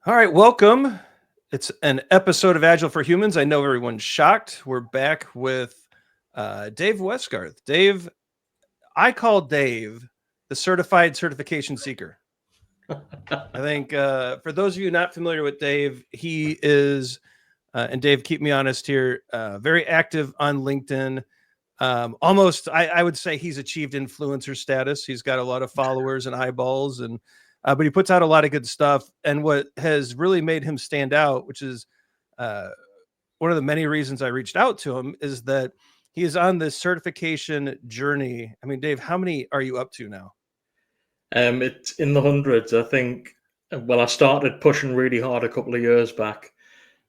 All right, welcome. It's an episode of Agile for Humans. I know everyone's shocked. We're back with Dave Westgarth. Dave, I call Dave the certified certification seeker. I think for those of you not familiar with Dave, he is, and Dave, keep me honest here, very active on LinkedIn. Almost, I would say he's achieved influencer status. He's got a lot of followers and eyeballs, and but he puts out a lot of good stuff. And what has really made him stand out, which is uh, one of the many reasons I reached out to him, is that he is on this certification journey. I mean, Dave, how many are you up to now? It's in the hundreds, I think. Well, I started pushing really hard a couple of years back,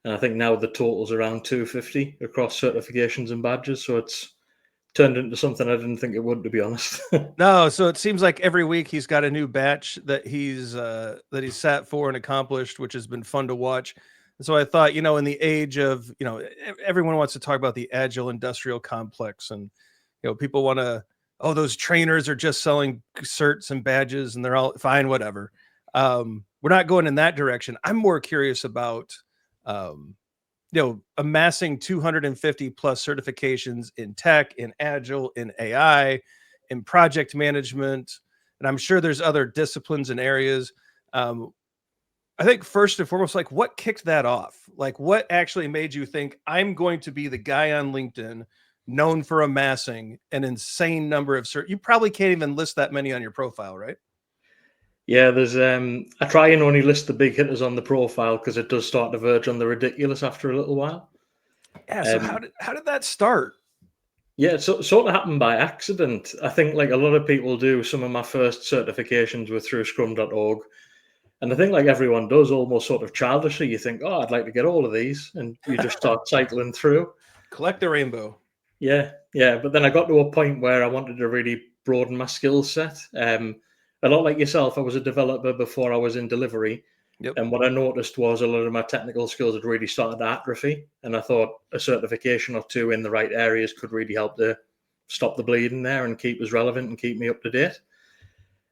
and I think now the total's around 250 across certifications and badges. So it's turned into something I didn't think it would, to be honest. No, so it seems like every week he's got a new batch that he's sat for and accomplished, which has been fun to watch. And so I thought, in the age of, everyone wants to talk about the agile industrial complex, and people want to, oh, those trainers are just selling certs and badges, and they're all fine, whatever. We're not going in that direction. I'm more curious about, amassing 250 plus certifications in tech, in agile, in AI, in project management, and I'm sure there's other disciplines and areas. Um, I think first and foremost, like, what kicked that off? Like, what actually made you think I'm going to be the guy on LinkedIn known for amassing an insane number of cert? You probably can't even list that many on your profile, right? Yeah, there's I try and only list the big hitters on the profile because it does start to verge on the ridiculous after a little while. Yeah. So how Um, did that start? yeah, it sort of happened by accident. I think, like a lot of people do, some of my first certifications were through scrum.org. And I think, like everyone does, almost sort of childishly, you think, oh, I'd like to get all of these. And you just start cycling through. Collect the rainbow. Yeah, yeah. But then I got to a point where I wanted to really broaden my skill set. A lot like yourself, I was a developer before I was in delivery. Yep. And what I noticed was a lot of my technical skills had really started to atrophy. And I thought a certification or two in the right areas could really help to stop the bleeding there and keep us relevant and keep me up to date.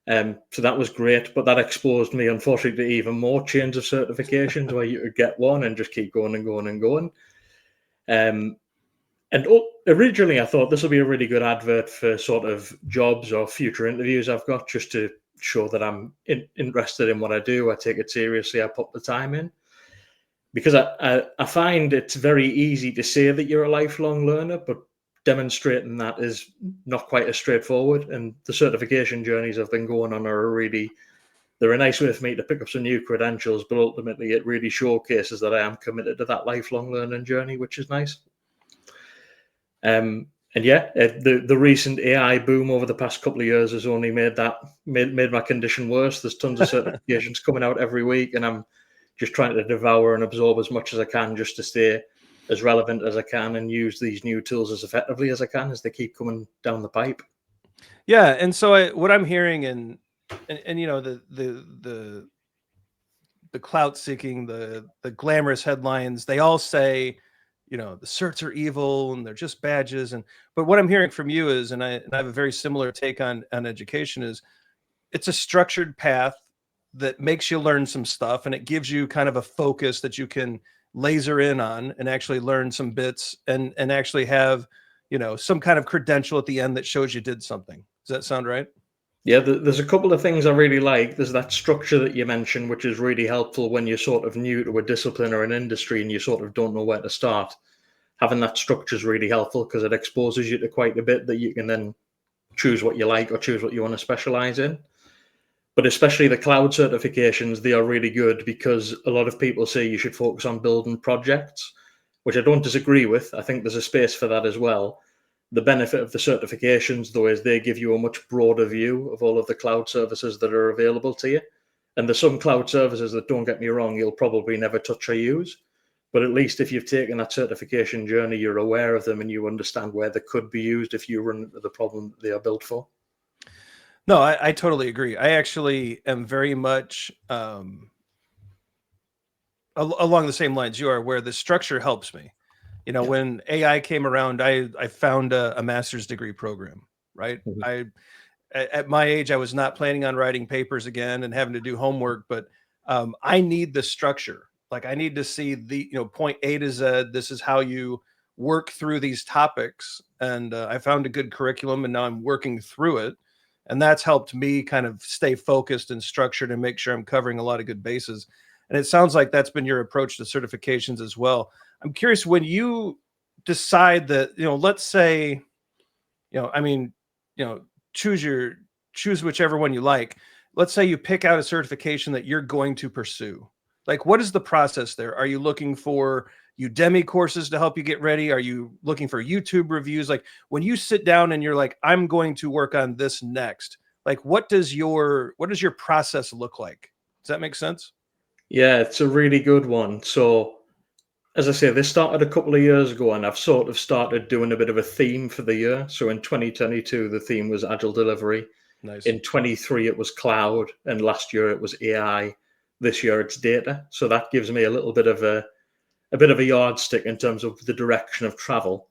So that was great, but that exposed me, unfortunately, to even more chains of certifications where you could get one and just keep going and going and going. And originally, I thought this will be a really good advert for sort of jobs or future interviews I've got, just to show that I'm interested in what I do. I take it seriously. I put the time in, because I find it's very easy to say that you're a lifelong learner, but demonstrating that is not quite as straightforward. And the certification journeys I've been going on they're a nice way for me to pick up some new credentials, but ultimately it really showcases that I am committed to that lifelong learning journey, which is nice. And yeah, the recent AI boom over the past couple of years has only made my condition worse. There's tons of certifications coming out every week, and I'm just trying to devour and absorb as much as I can just to stay as relevant as I can and use these new tools as effectively as I can as they keep coming down the pipe. Yeah, and so what I'm hearing, and the clout seeking, the glamorous headlines, they all say, the certs are evil and they're just badges. But what I'm hearing from you is, and I have a very similar take on education, is it's a structured path that makes you learn some stuff, and it gives you kind of a focus that you can laser in on and actually learn some bits and actually have, some kind of credential at the end that shows you did something. Does that sound right? Yeah, there's a couple of things I really like. There's that structure that you mentioned, which is really helpful when you're sort of new to a discipline or an industry and you sort of don't know where to start. Having that structure is really helpful because it exposes you to quite a bit that you can then choose what you like or choose what you want to specialize in. But especially the cloud certifications, they are really good because a lot of people say you should focus on building projects, which I don't disagree with. I think there's a space for that as well. The benefit of the certifications, though, is they give you a much broader view of all of the cloud services that are available to you. And there's some cloud services that, don't get me wrong, you'll probably never touch or use. But at least if you've taken that certification journey, you're aware of them and you understand where they could be used if you run into the problem that they are built for. No, I totally agree. I actually am very much along the same lines you are, where the structure helps me. Yeah. When AI came around, I found a master's degree program, right? Mhm. At my age, I was not planning on writing papers again and having to do homework, but I need the structure. Like I need to see the, point A to Z. This is how you work through these topics. And I found a good curriculum and now I'm working through it. And that's helped me kind of stay focused and structured and make sure I'm covering a lot of good bases. And it sounds like that's been your approach to certifications as well. I'm curious, when you decide that, let's say, I mean, choose whichever one you like. Let's say you pick out a certification that you're going to pursue. Like, what is the process there? Are you looking for Udemy courses to help you get ready? Are you looking for YouTube reviews? Like, when you sit down and you're like, I'm going to work on this next, like, what does your process look like? Does that make sense? Yeah, it's a really good one. So, as I say, this started a couple of years ago, and I've sort of started doing a bit of a theme for the year. So, in 2022, the theme was agile delivery. Nice. In 23, it was cloud, and last year it was AI. This year it's data. So that gives me a little bit of a yardstick in terms of the direction of travel.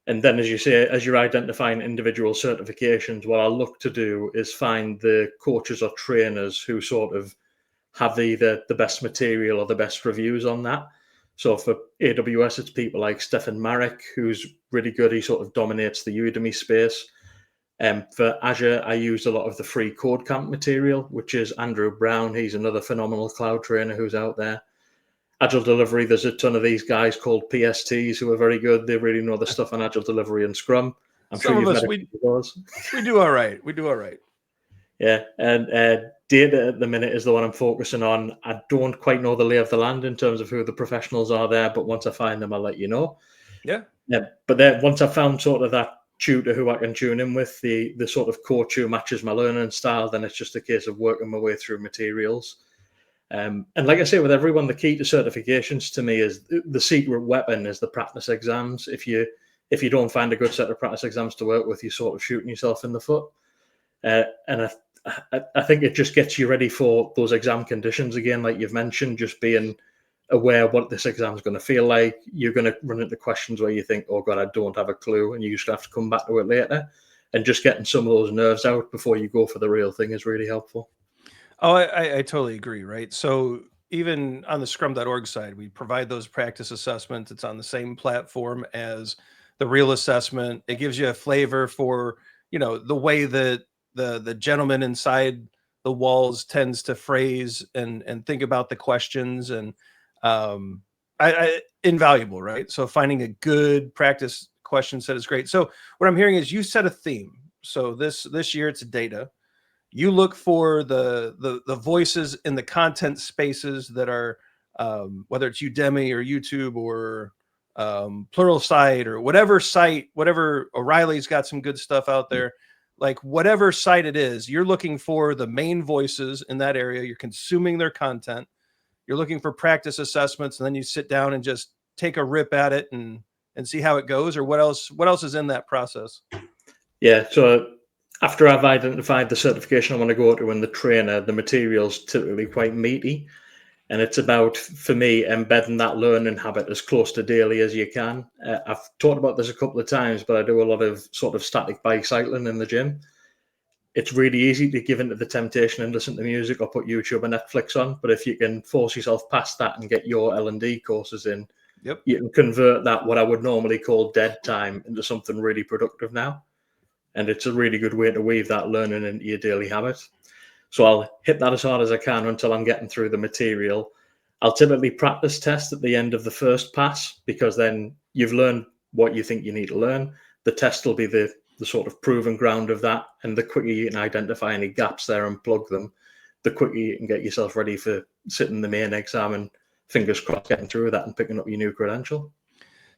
And then, as you say, as you're identifying individual certifications, what I'll look to do is find the coaches or trainers who sort of have either the best material or the best reviews on that. So for AWS, it's people like Stefan Marek, who's really good. He sort of dominates the Udemy space. For Azure, I used a lot of the free code camp material, which is Andrew Brown. He's another phenomenal cloud trainer who's out there. Agile delivery, there's a ton of these guys called PSTs who are very good. They really know the stuff on agile delivery and Scrum. I'm Some sure of you've us, met a couple of those. we do all right. We do all right. Yeah, and data at the minute is the one I'm focusing on. I don't quite know the lay of the land in terms of who the professionals are there, but once I find them, I'll let you know. Yeah. But then once I've found sort of that tutor who I can tune in with, the sort of coach who matches my learning style, then it's just a case of working my way through materials. And like I say, with everyone, the key to certifications to me is the secret weapon is the practice exams. If you don't find a good set of practice exams to work with, you're sort of shooting yourself in the foot. And I think it just gets you ready for those exam conditions again, like you've mentioned, just being aware what this exam is going to feel like. You're going to run into questions where you think, oh God, I don't have a clue, and you just have to come back to it later. And just getting some of those nerves out before you go for the real thing is really helpful. Oh, I totally agree, right? So even on the scrum.org side, we provide those practice assessments. It's on the same platform as the real assessment. It gives you a flavor for, the way that the gentleman inside the walls tends to phrase and think about the questions, and invaluable, right? So finding a good practice question set is great. So what I'm hearing is you set a theme. So this year it's data. You look for the voices in the content spaces that are, whether it's Udemy or YouTube or Pluralsight or whatever site, whatever O'Reilly's got some good stuff out there. Like whatever site it is, you're looking for the main voices in that area. You're consuming their content. You're looking for practice assessments, and then you sit down and just take a rip at it and see how it goes. Or what else is in that process? Yeah. So after I've identified the certification I want to go to and the trainer, the material's typically quite meaty. And it's about, for me, embedding that learning habit as close to daily as you can. I've talked about this a couple of times, but I do a lot of sort of static bicycling in the gym. It's really easy to give into the temptation and listen to music or put YouTube or Netflix on. But if you can force yourself past that and get your L&D courses in, Yep. you can convert that, what I would normally call dead time, into something really productive now. And it's a really good way to weave that learning into your daily habit. So I'll hit that as hard as I can until I'm getting through the material. I'll typically practice test at the end of the first pass, because then you've learned what you think you need to learn. The test will be the sort of proving ground of that. And the quicker you can identify any gaps there and plug them, the quicker you can get yourself ready for sitting the main exam and fingers crossed getting through that and picking up your new credential.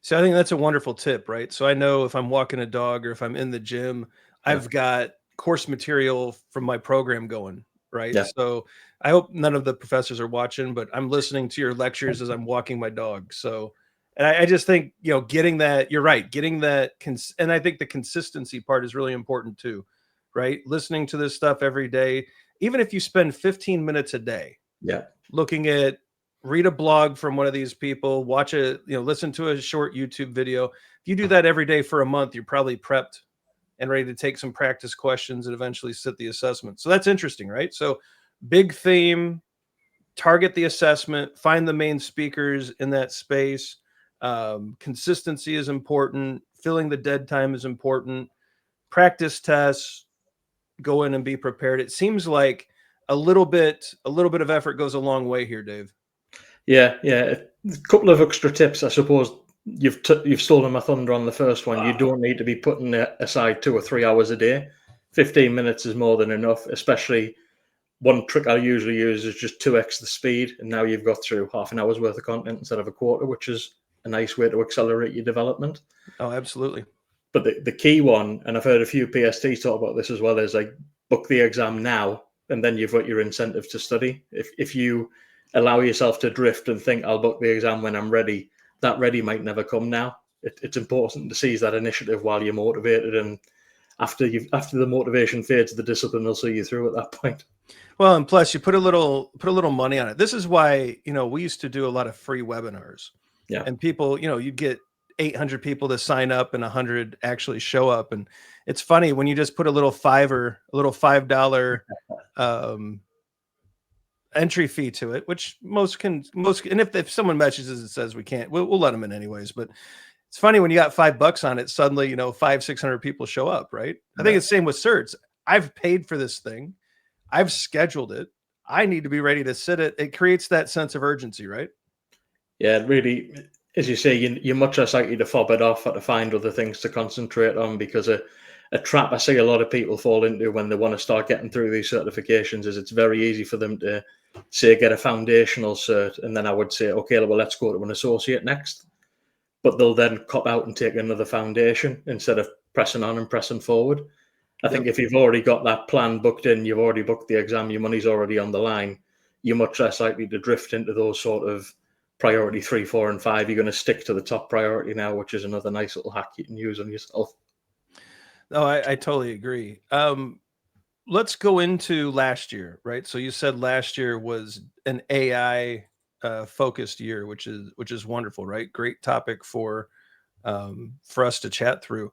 So I think that's a wonderful tip, right? So I know if I'm walking a dog or if I'm in the gym, I've got course material from my program going, right? Yeah. So I hope none of the professors are watching, but I'm listening to your lectures as I'm walking my dog. So, and I just think, getting that, you're right, getting that, and I think the consistency part is really important too, right? Listening to this stuff every day, even if you spend 15 minutes a day, Yeah. looking at, read a blog from one of these people, watch listen to a short YouTube video. If you do that every day for a month, you're probably prepped and ready to take some practice questions and eventually sit the assessment. So that's interesting, right? So big theme, target the assessment, find the main speakers in that space. Consistency is important. Filling the dead time is important. Practice tests, go in and be prepared. It seems like a little bit of effort goes a long way here, Dave. Yeah. A couple of extra tips, I suppose. You've stolen my thunder on the first one. You don't need to be putting aside 2 or 3 hours a day. 15 minutes is more than enough, especially one trick I usually use is just 2x the speed, and now you've got through half an hour's worth of content instead of a quarter, which is a nice way to accelerate your development. Oh, absolutely. But the key one, and I've heard a few PSTs talk about this as well, is like book the exam now, and then you've got your incentive to study. If you allow yourself to drift and think I'll book the exam when I'm ready, that ready might never come now. It's important to seize that initiative while you're motivated, and after the motivation fades, the discipline will see you through at that point. Well, and plus you put a little money on it. This is why, we used to do a lot of free webinars. Yeah. And people, you get 800 people to sign up and 100 actually show up. And it's funny when you just put a little $5 entry fee to it, which most, and if someone messages and says we can't, we'll let them in anyways. But it's funny when you got $5 on it, suddenly, 500-600 people show up, right? I think it's the same with certs. I've paid for this thing. I've scheduled it. I need to be ready to sit it. It creates that sense of urgency, right? Yeah, really, as you say, you're much less likely to fob it off or to find other things to concentrate on, because a trap I see a lot of people fall into when they want to start getting through these certifications is it's very easy for them to say get a foundational cert, and then I would say, okay, well, let's go to an associate next. But they'll then cop out and take another foundation instead of pressing on and pressing forward. I think if you've already got that plan booked in, you've already booked the exam, your money's already on the line, you're much less likely to drift into those sort of priority 3, 4, and 5. You're going to stick to the top priority now, which is another nice little hack you can use on yourself. No, I totally agree. Let's go into last year, right? So you said last year was an AI focused year, which is wonderful, right? Great topic for us to chat through.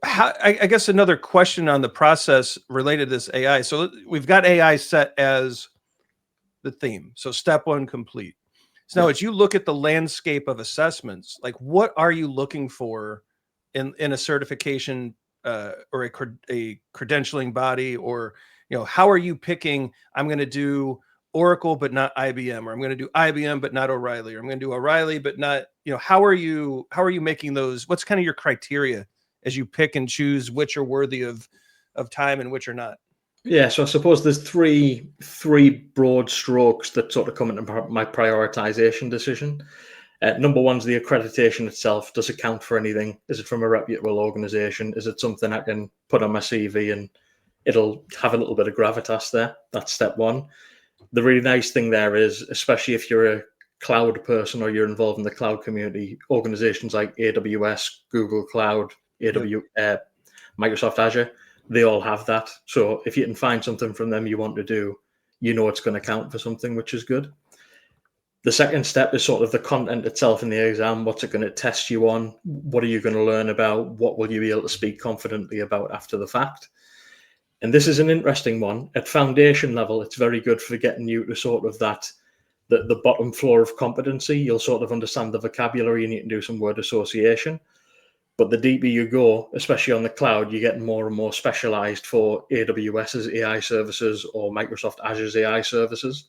I guess another question on the process related to this AI. So we've got AI set as the theme. So step 1 complete. So now as you look at the landscape of assessments, like what are you looking for in a certification or a credentialing body, or, how are you picking, I'm going to do Oracle, but not IBM, or I'm going to do IBM, but not O'Reilly, or I'm going to do O'Reilly, but not, how are you making those? What's kind of your criteria as you pick and choose which are worthy of time and which are not? Yeah, so I suppose there's three broad strokes that sort of come into my prioritization decision. Number one's the accreditation itself. Does it count for anything? Is it from a reputable organization? Is it something I can put on my CV and it'll have a little bit of gravitas there? That's step 1. The really nice thing there is, especially if you're a cloud person or you're involved in the cloud community, organizations like AWS, Google Cloud, Microsoft Azure, they all have that. So if you can find something from them you want to do, it's going to count for something, which is good. The second step is sort of the content itself in the exam. What's it going to test you on? What are you going to learn about? What will you be able to speak confidently about after the fact? And this is an interesting one. At foundation level, it's very good for getting you to sort of the bottom floor of competency. You'll sort of understand the vocabulary and you can do some word association. But the deeper you go, especially on the cloud, you're getting more and more specialized for AWS's AI services or Microsoft Azure's AI services.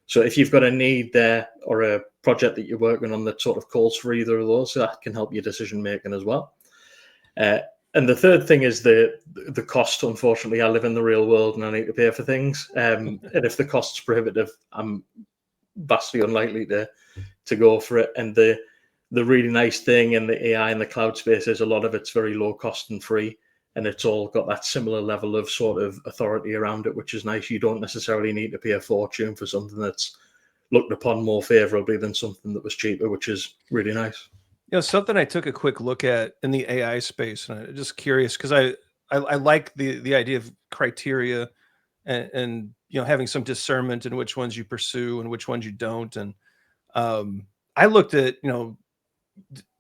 So if you've got a need there or a project that you're working on that sort of calls for either of those, that can help your decision making as well. And the third thing is the cost. Unfortunately, I live in the real world and I need to pay for things. And if the cost's prohibitive, I'm vastly unlikely to go for it. And the really nice thing in the AI and the cloud space is a lot of it's very low cost and free, and it's all got that similar level of sort of authority around it, which is nice. You don't necessarily need to pay a fortune for something that's looked upon more favorably than something that was cheaper, which is really nice. Something I took a quick look at in the AI space, and I'm just curious because I like the idea of criteria and having some discernment in which ones you pursue and which ones you don't. And I looked at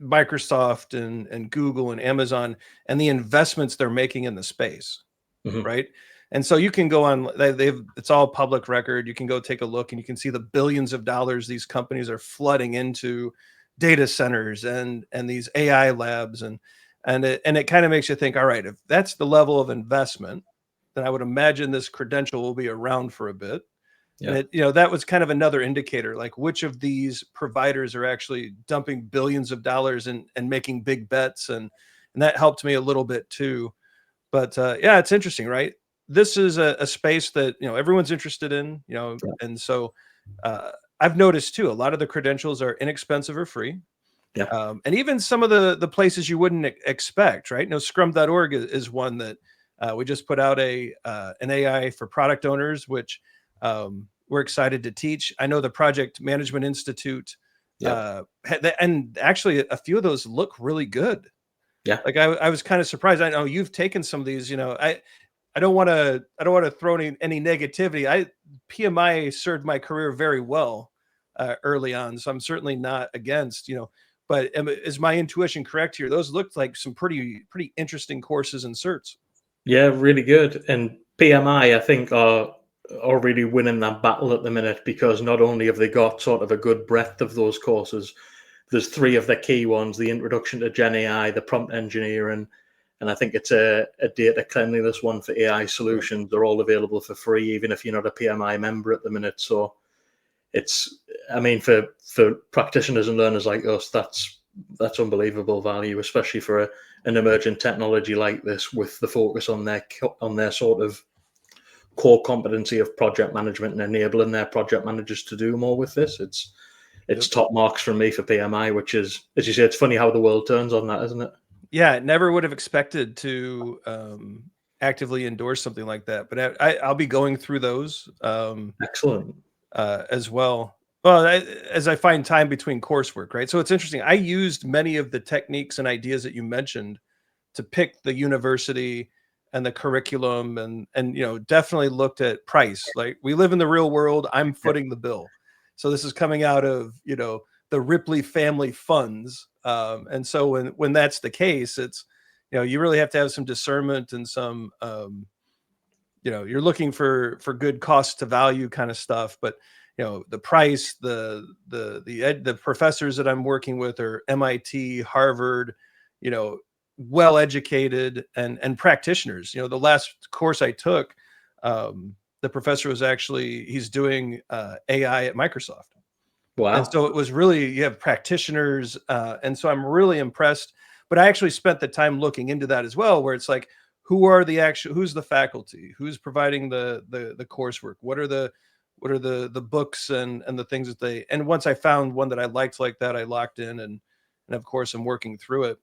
Microsoft and Google and Amazon and the investments they're making in the space, right? And so you can go on, it's all public record. You can go take a look and you can see the billions of dollars these companies are flooding into data centers and these AI labs. And it kind of makes you think, all right, if that's the level of investment, then I would imagine this credential will be around for a bit. Yeah. And that was kind of another indicator, like which of these providers are actually dumping billions of dollars and making big bets. And that helped me a little bit too. But yeah, it's interesting, right? This is a space that, everyone's interested in, Yeah. and so I've noticed too, a lot of the credentials are inexpensive or free. Yeah. And even some of the places you wouldn't expect, right? Scrum.org is one that we just put out an AI for product owners, which we're excited to teach. I know the Project Management Institute, Yeah. and actually a few of those look really good. Yeah. Like I was kind of surprised. I know you've taken some of these. I don't want to throw any negativity. PMI served my career very well early on, so I'm certainly not against. But is my intuition correct here? Those looked like some pretty interesting courses and certs. Yeah, really good. And PMI, I think, are really winning that battle at the minute, because not only have they got sort of a good breadth of those courses, there's three of the key ones: the introduction to Gen AI, the prompt engineering, and I think it's a data cleanliness one for AI solutions. They're all available for free, even if you're not a PMI member at the minute. So for practitioners and learners like us, that's unbelievable value, especially for an emerging technology like this, with the focus on their sort of core competency of project management and enabling their project managers to do more with this. It's top marks from me for PMI, which is, as you say, it's funny how the world turns on that, isn't it? Yeah, never would have expected to actively endorse something like that, but I'll be going through those. Excellent. As well. Well, as I find time between coursework, right? So it's interesting. I used many of the techniques and ideas that you mentioned to pick the university and the curriculum, and definitely looked at price. Like, we live in the real world. I'm footing the bill, so this is coming out of the Ripley family funds. And so when that's the case, it's you really have to have some discernment and some you're looking for good cost to value kind of stuff. But the price, the professors that I'm working with are MIT, Harvard, well educated and practitioners. The last course I took, the professor was he's doing AI at Microsoft. Wow. And so it was really, you have practitioners, and so I'm really impressed. But I actually spent the time looking into that as well, where it's like, who's the faculty, who's providing the coursework, what are the books and the things that and once I found one that I liked like that, I locked in, and of course I'm working through it.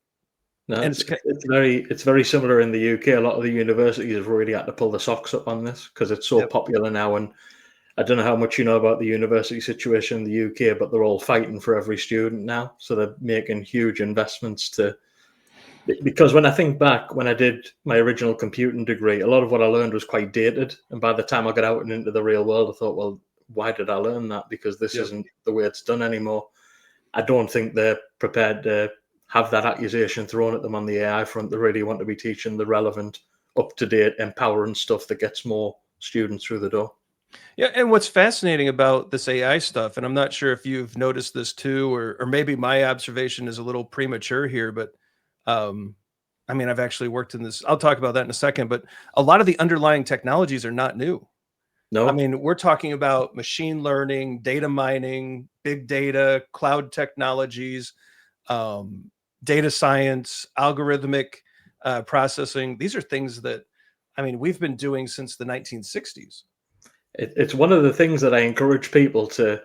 No, And it's very similar in the UK. A lot of the universities have really had to pull the socks up on this, because it's so popular now. And I don't know how much you know about the university situation in the UK, but they're all fighting for every student now. So they're making huge investments because when I think back, when I did my original computing degree, a lot of what I learned was quite dated. And by the time I got out and into the real world, I thought, well, why did I learn that? Because this isn't the way it's done anymore. I don't think they're prepared to have that accusation thrown at them on the AI front. They really want to be teaching the relevant, up-to-date, empowering stuff that gets more students through the door. Yeah, and what's fascinating about this AI stuff, and I'm not sure if you've noticed this too, or maybe my observation is a little premature here, but I've actually worked in this. I'll talk about that in a second, but a lot of the underlying technologies are not new. No, We're talking about machine learning, data mining, big data, cloud technologies, data science, algorithmic processing. These are things that, we've been doing since the 1960s. it's one of the things that I encourage people to.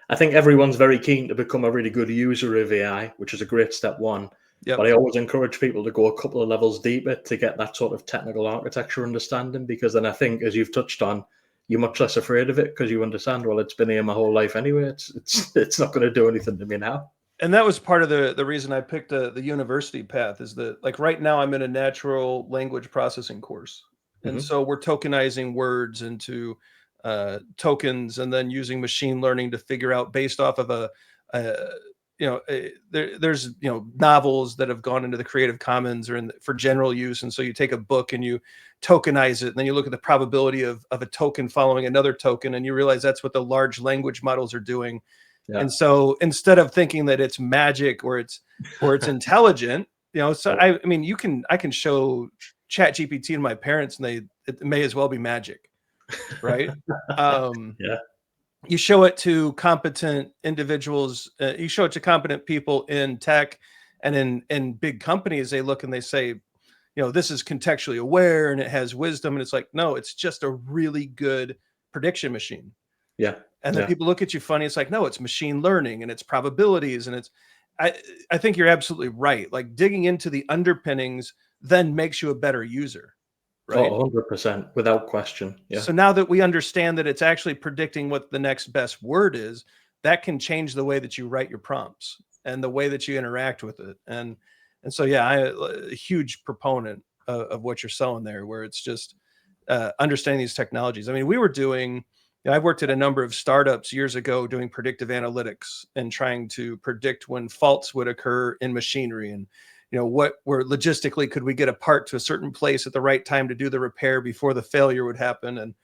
I think everyone's very keen to become a really good user of AI, which is a great step one. Yep. But I always encourage people to go a couple of levels deeper to get that sort of technical architecture understanding, because then I think, as you've touched on, you're much less afraid of it, because you understand, well, it's been here my whole life anyway. It's not going to do anything to me now. And that was part of the reason I picked the university path, is that, like, right now I'm in a natural language processing course. And so we're tokenizing words into tokens, and then using machine learning to figure out, based off of there's novels that have gone into the Creative Commons or for general use, and so you take a book and you tokenize it, and then you look at the probability of a token following another token, and you realize that's what the large language models are doing. Yeah. And so instead of thinking that it's magic or it's intelligent, so I mean, I can show Chat GPT to my parents, and it may as well be magic, right? Yeah. You show it to competent individuals, you show it to competent people in tech and in big companies. They look and they say, this is contextually aware and it has wisdom. And it's like, no, it's just a really good prediction machine. Yeah. And then people look at you funny. It's like, no, it's machine learning and it's probabilities. And I think you're absolutely right. Like digging into the underpinnings then makes you a better user. Right? Oh, 100%, without question. Yeah. So now that we understand that it's actually predicting what the next best word is, that can change the way that you write your prompts and the way that you interact with it. And so, yeah, I'm a huge proponent of what you're selling there, where it's just understanding these technologies. I mean, we were doing, I worked at a number of startups years ago doing predictive analytics and trying to predict when faults would occur in machinery and where logistically could we get a part to a certain place at the right time to do the repair before the failure would happen.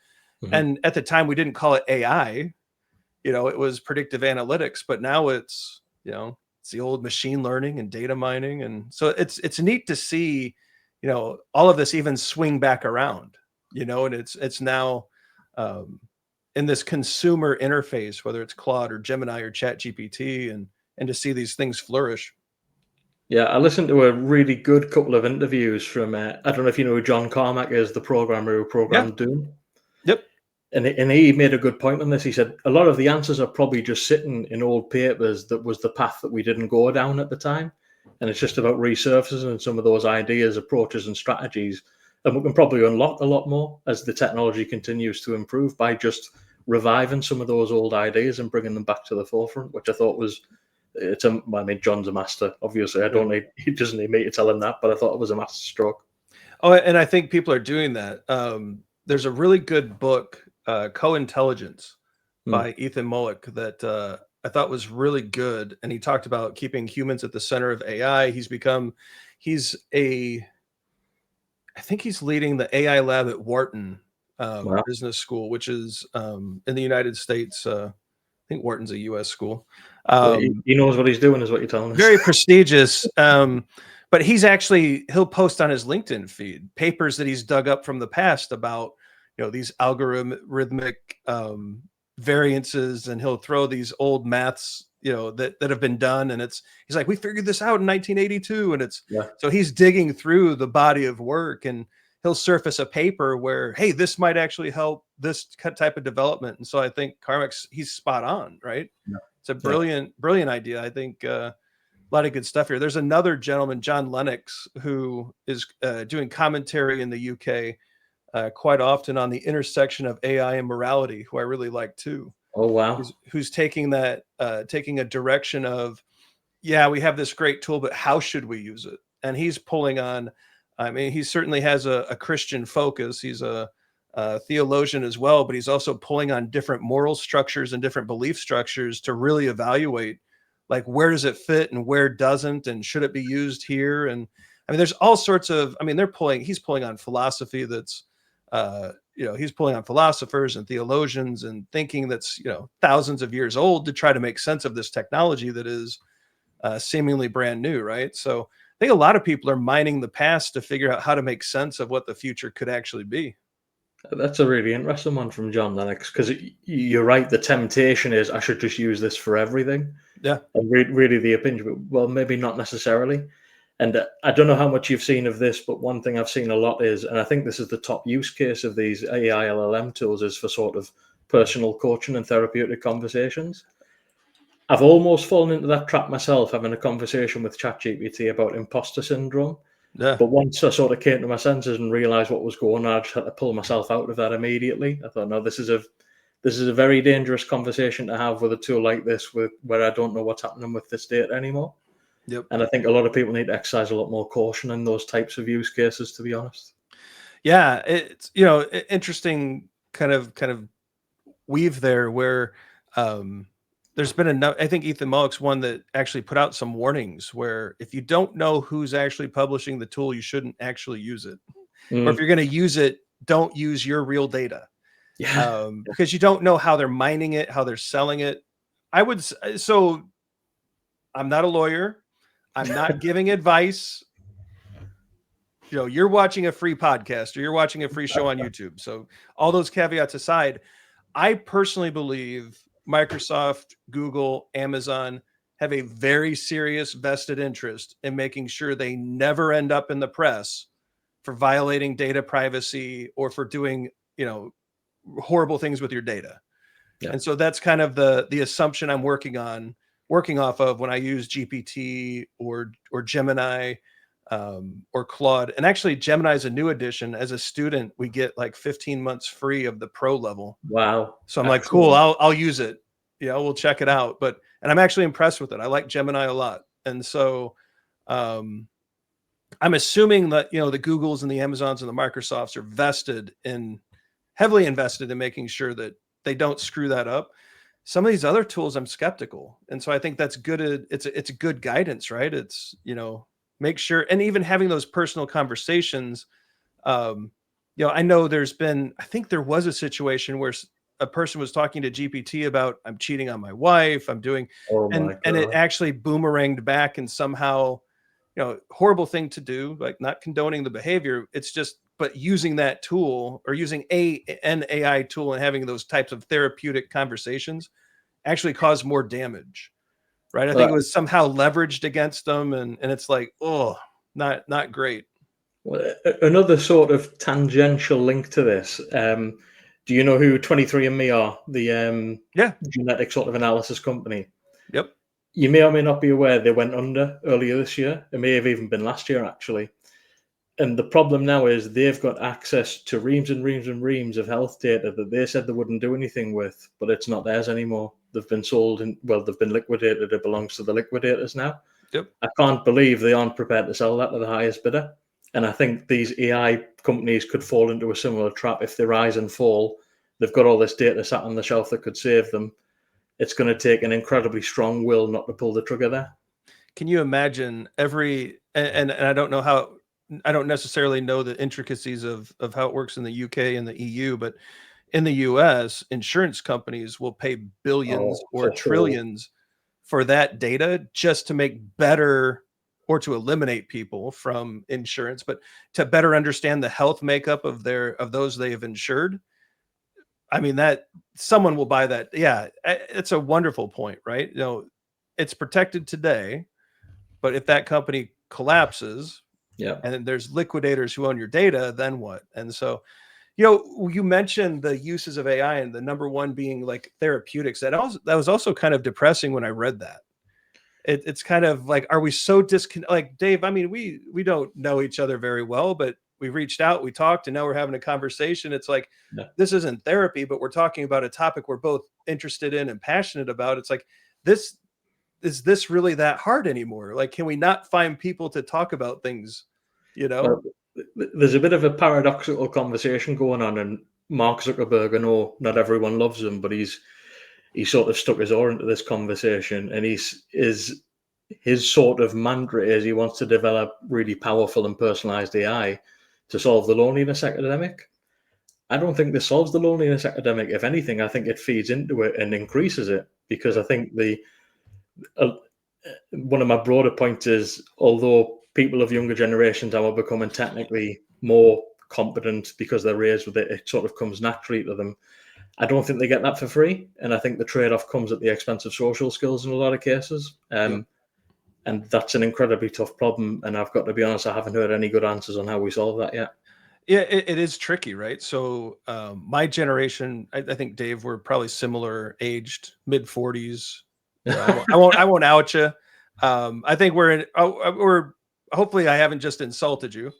And at the time we didn't call it AI, it was predictive analytics, but now it's the old machine learning and data mining. And so it's neat to see, all of this even swing back around, and it's now in this consumer interface, whether it's Claude or Gemini or Chat GPT, and to see these things flourish. Yeah, I listened to a really good couple of interviews from, I don't know if you know who John Carmack is, the programmer who programmed Doom. Yep. And he made a good point on this. He said, a lot of the answers are probably just sitting in old papers that was the path that we didn't go down at the time. And it's just about resurfacing some of those ideas, approaches, and strategies. And we can probably unlock a lot more as the technology continues to improve by just reviving some of those old ideas and bringing them back to the forefront, which I thought was... John's a master. Obviously, he doesn't need me to tell him that, but I thought it was a master stroke. Oh, and I think people are doing that. There's a really good book, Co-Intelligence by Ethan Mollick that I thought was really good. And he talked about keeping humans at the center of AI. I think he's leading the AI lab at Wharton Business School, which is in the United States. I think Wharton's a U.S. school. He knows what he's doing, is what you're telling us. Very prestigious. But he'll post on his LinkedIn feed papers that he's dug up from the past about, these algorithmic variances, and he'll throw these old maths, that have been done. And he's like, we figured this out in 1982. And so he's digging through the body of work, and he'll surface a paper where, hey, this might actually help this type of development. And so I think he's spot on, right? Yeah. It's a brilliant idea. I think a lot of good stuff here. There's another gentleman, John Lennox, who is doing commentary in the UK quite often on the intersection of AI and morality, who I really like too. Oh, wow. Who's taking a direction of, yeah, we have this great tool, but how should we use it? And he's pulling on, I mean, he certainly has a Christian focus. He's a theologian as well, but he's also pulling on different moral structures and different belief structures to really evaluate, like, where does it fit and where doesn't, and should it be used here? And I mean, there's all sorts of, I mean, he's pulling on philosophy that's, he's pulling on philosophers and theologians and thinking that's, thousands of years old to try to make sense of this technology that is seemingly brand new, right? So I think a lot of people are mining the past to figure out how to make sense of what the future could actually be. That's a really interesting one from John Lennox, because you're right. The temptation is, I should just use this for everything. Yeah. And really the opinion, well, maybe not necessarily. And I don't know how much you've seen of this, but one thing I've seen a lot is, and I think this is the top use case of these AI LLM tools, is for sort of personal coaching and therapeutic conversations. I've almost fallen into that trap myself, having a conversation with ChatGPT about imposter syndrome. Yeah. But once I sort of came to my senses and realized what was going on, I just had to pull myself out of that immediately. I thought, no, this is a very dangerous conversation to have with a tool like this, where I don't know what's happening with this data anymore. Yep. And I think a lot of people need to exercise a lot more caution in those types of use cases, to be honest. Yeah, it's interesting kind of weave there where there's been enough. I think Ethan Mullick's one that actually put out some warnings where if you don't know who's actually publishing the tool, you shouldn't actually use it. Or if you're going to use it, don't use your real data. Yeah. Because you don't know how they're mining it, how they're selling it. So I'm not a lawyer. I'm not giving advice. You're watching a free podcast or you're watching a free show on YouTube. So all those caveats aside, I personally believe Microsoft, Google, Amazon have a very serious vested interest in making sure they never end up in the press for violating data privacy or for doing, horrible things with your data. Yeah. And so that's kind of the assumption I'm working off of when I use GPT or Gemini or Claude. And actually, Gemini is a new edition. As a student, we get like 15 months free of the pro level. Wow. So I'm like, cool, I'll use it. We'll check it out. And I'm actually impressed with it. I like Gemini a lot. And so I'm assuming that, the Googles and the Amazons and the Microsofts are heavily invested in making sure that they don't screw that up. Some of these other tools, I'm skeptical. And so I think that's good. It's a good guidance, right? It's, make sure, and even having those personal conversations. I know I think there was a situation where a person was talking to GPT about, I'm cheating on my wife, I'm doing, and it actually boomeranged back and somehow, horrible thing to do, like not condoning the behavior. It's just, but using that tool or using an AI tool and having those types of therapeutic conversations actually caused more damage. Right. I think it was somehow leveraged against them. And it's like, not great. Well, another sort of tangential link to this. Do you know who 23andMe are? The genetic sort of analysis company. Yep. You may or may not be aware they went under earlier this year. It may have even been last year, actually. And the problem now is they've got access to reams and reams and reams of health data that they said they wouldn't do anything with, but it's not theirs anymore. They've been sold and they've been liquidated. It belongs to the liquidators now. Yep. I can't believe they aren't prepared to sell that to the highest bidder. And I think these AI companies could fall into a similar trap if they rise and fall. They've got all this data sat on the shelf that could save them. It's going to take an incredibly strong will not to pull the trigger there. Can you imagine and I don't know how, I don't necessarily know the intricacies of how it works in the UK and the EU, but in the US, insurance companies will pay billions or trillions for that data just to make better or to eliminate people from insurance, but to better understand the health makeup of those they have insured. I mean, that someone will buy that. Yeah, it's a wonderful point, right? It's protected today, but if that company collapses, and there's liquidators who own your data, then what? And so, you mentioned the uses of AI and the number one being like therapeutics. That was also kind of depressing when I read that. It's kind of like, are we so like Dave? I mean, we don't know each other very well, but we reached out, we talked, and now we're having a conversation. It's like, this isn't therapy, but we're talking about a topic we're both interested in and passionate about. It's like, is this really that hard anymore? Like, can we not find people to talk about things? Well, there's a bit of a paradoxical conversation going on, and Mark Zuckerberg, I know not everyone loves him, but he sort of stuck his oar into this conversation, and his sort of mantra is he wants to develop really powerful and personalized AI to solve the loneliness epidemic. I don't think this solves the loneliness epidemic. If anything, I think it feeds into it and increases it, because I think one of my broader points is, although people of younger generations are becoming technically more competent because they're raised with it, it sort of comes naturally to them. I don't think they get that for free, and I think the trade-off comes at the expense of social skills in a lot of cases. And that's an incredibly tough problem. And I've got to be honest, I haven't heard any good answers on how we solve that yet. Yeah, it is tricky, right? So my generation, I think Dave, we're probably similar aged, mid 40s. I won't out you. I think we're hopefully I haven't just insulted you.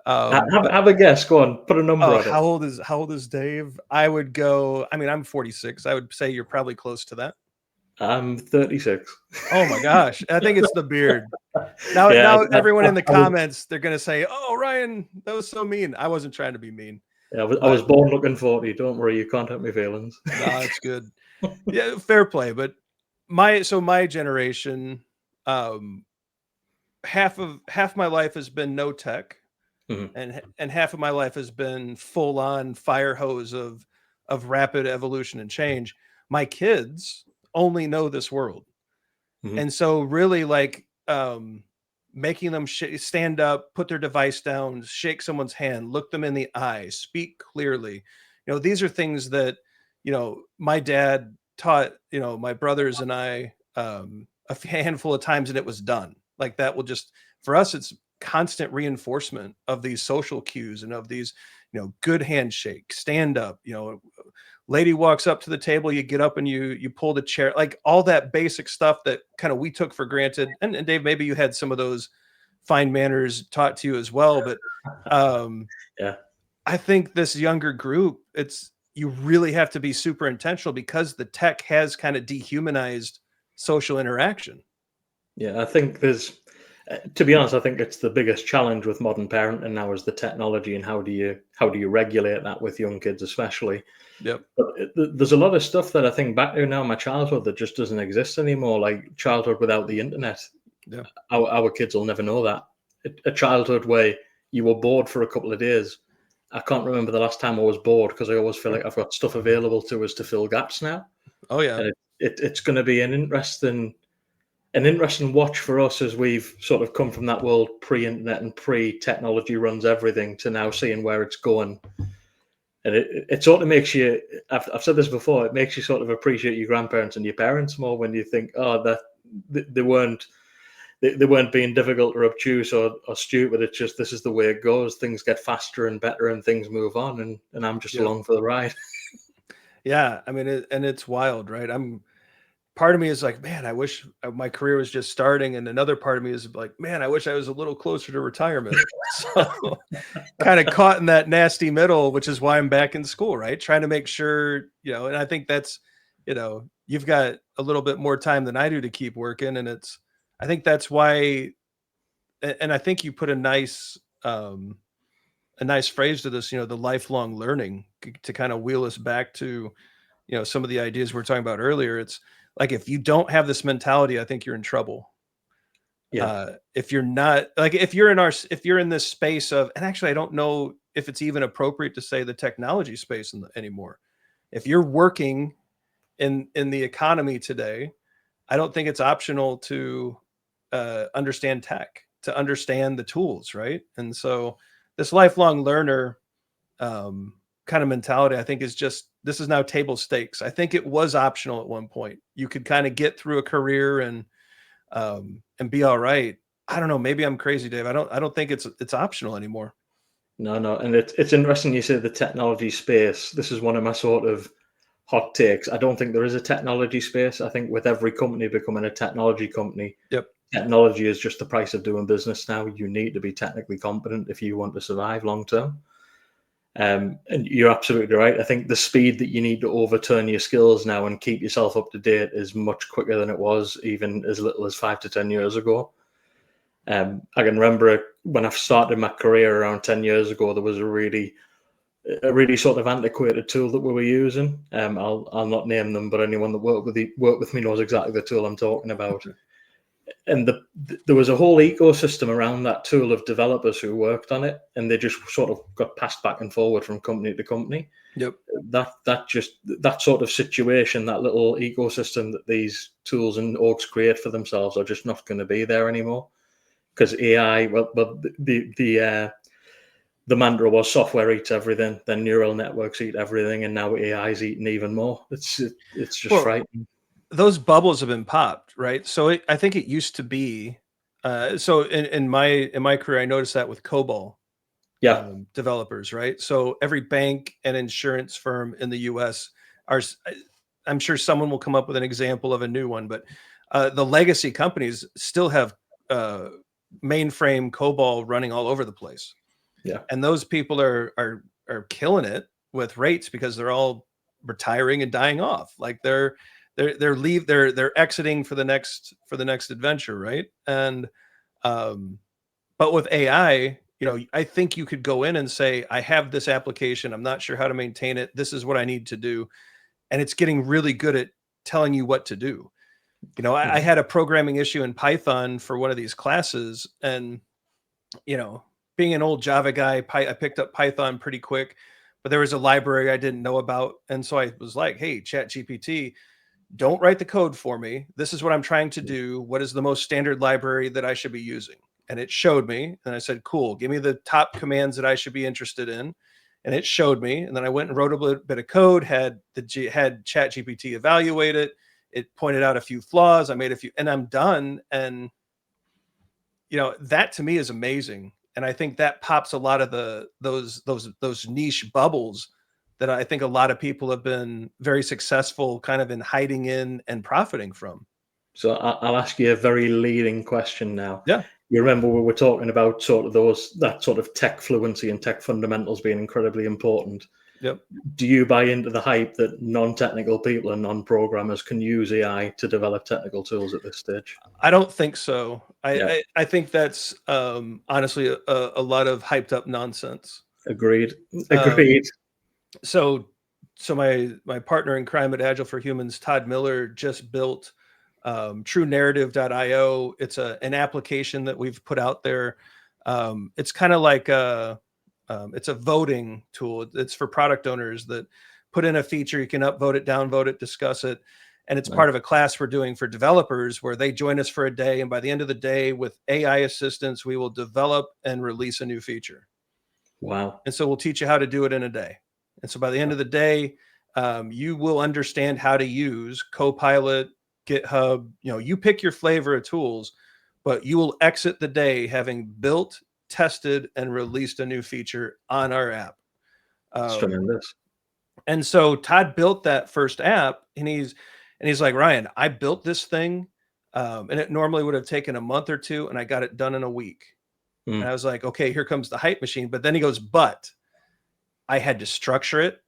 Have a guess. Go on, put a number on it. How old is Dave? I would go. I mean, I'm 46. I would say you're probably close to that. I'm 36. Oh my gosh! I think it's the beard. Now everyone in the comments, they're gonna say, "Oh, Ryan, that was so mean." I wasn't trying to be mean. Yeah, I was born looking 40. Don't worry, you can't hurt my feelings. No, it's good. Yeah, fair play. But my generation, um, half my life has been no tech, Mhm. and half of my life has been full on fire hose of rapid evolution and change. My kids only know this world, Mhm. and so really like making them stand up, put their device down, shake someone's hand, look them in the eye, speak clearly. These are things that my dad taught my brothers and I a handful of times, and it was done. Like that will just, for us, it's constant reinforcement of these social cues and of these good handshake, stand up, lady walks up to the table, you get up and you pull the chair, like all that basic stuff that kind of we took for granted. And Dave, maybe you had some of those fine manners taught to you as well, but um Yeah. I think this younger group, it's, you really have to be super intentional because the tech has kind of dehumanized social interaction. Yeah, I think to be honest, I think it's the biggest challenge with modern parenting now is the technology, and how do you regulate that with young kids, especially. Yep. But there's a lot of stuff that I think back to now, my childhood, that just doesn't exist anymore. Like childhood without the internet, Yeah. our kids will never know that. A childhood where you were bored for a couple of days. I can't remember the last time I was bored because I always feel like I've got stuff available to us to fill gaps now, Oh yeah. and it's going to be an interesting watch for us as we've sort of come from that world pre-internet and pre-technology runs everything to now seeing where it's going. And it sort of makes you, I've said this before, it makes you sort of appreciate your grandparents and your parents more when you think, oh, that they weren't being difficult or obtuse or stupid. It's just, this is the way it goes. Things get faster and better and things move on, and I'm just Yep. along for the ride. Yeah, I mean, and it's wild, right? Part of me is like, man, I wish my career was just starting, and another part of me is like, man, I wish I was a little closer to retirement. So kind of caught in that nasty middle, which is why I'm back in school, right? Trying to make sure, and I think that's, you've got a little bit more time than I do to keep working. And I think that's why, and I think you put a nice phrase to this, the lifelong learning to kind of wheel us back to, some of the ideas we are talking about earlier. It's like, if you don't have this mentality, I think you're in trouble. Yeah. If you're not, like, if you're in this space of, and actually I don't know if it's even appropriate to say the technology space anymore. If you're working in the economy today, I don't think it's optional to understand tech, to understand the tools, right? And so this lifelong learner kind of mentality, I think, is just, this is now table stakes. I think it was optional at one point. You could kind of get through a career and be all right. I don't know. Maybe I'm crazy, Dave. I don't think it's optional anymore. No, and it's interesting you say the technology space. This is one of my sort of hot takes. I don't think there is a technology space. I think with every company becoming a technology company, Yep. technology is just the price of doing business now. You need to be technically competent if you want to survive long term. And you're absolutely right. I think the speed that you need to overturn your skills now and keep yourself up to date is much quicker than it was even as little as 5 to 10 years ago. I can remember when I started my career around 10 years ago, there was a really sort of antiquated tool that we were using. I'll not name them, but anyone that worked with me knows exactly the tool I'm talking about. And there was a whole ecosystem around that tool of developers who worked on it, and they just sort of got passed back and forward from company to company. Yep. That sort of situation, that little ecosystem that these tools and orgs create for themselves, are just not going to be there anymore. Because AI, the mantra was software eats everything, then neural networks eat everything, and now AI is eating even more. It's just Well, frightening. those bubbles have been popped, right? So I think it used to be. So in my career, I noticed that with COBOL Yeah, developers, right? So every bank and insurance firm in the U.S. are. I'm sure someone will come up with an example of a new one, but the legacy companies still have mainframe COBOL running all over the place, yeah, and those people are killing it with rates because they're all retiring and dying off. Like they're exiting for the next adventure, right? And but with AI, I think you could go in and say, I have this application, I'm not sure how to maintain it, this is what I need to do, and it's getting really good at telling you what to do. You know, I had a programming issue in Python for one of these classes, and you know, being an old Java guy, I picked up Python pretty quick, but there was a library I didn't know about, and so I was like, "Hey, ChatGPT, don't write the code for me. This is what I'm trying to do. What is the most standard library that I should be using?" And it showed me, and I said, "Cool, give me the top commands that I should be interested in." And it showed me, and then I went and wrote a bit of code, had ChatGPT evaluate it. It pointed out a few flaws. I made a few, and I'm done. And you know, that to me is amazing. And I think that pops a lot of those niche bubbles that I think a lot of people have been very successful kind of in hiding in and profiting from. So I'll ask you a very leading question now. Yeah. You remember we were talking about sort of that sort of tech fluency and tech fundamentals being incredibly important. Yep. Do you buy into the hype that non-technical people and non-programmers can use AI to develop technical tools at this stage? I don't think so. Yeah, I think that's honestly a lot of hyped up nonsense. agreed. Um, Agreed. so so my partner in crime at Agile for Humans, Todd Miller, just built TrueNarrative.io. It's an application that we've put out there. It's kind of like it's a voting tool. It's for product owners that put in a feature. You can upvote it, downvote it, discuss it. And it's part of a class we're doing for developers where they join us for a day. And by the end of the day, with AI assistance, we will develop and release a new feature. Wow. And so we'll teach you how to do it in a day. And so by the end of the day, you will understand how to use Copilot, GitHub. You know, you pick your flavor of tools, but you will exit the day having built, tested, and released a new feature on our app. It's tremendous. And so Todd built that first app, and he's like, "Ryan, I built this thing, and it normally would have taken a month or two, and I got it done in a week." And I was like, "Okay, here comes the hype machine." But then he goes, "But I had to structure it.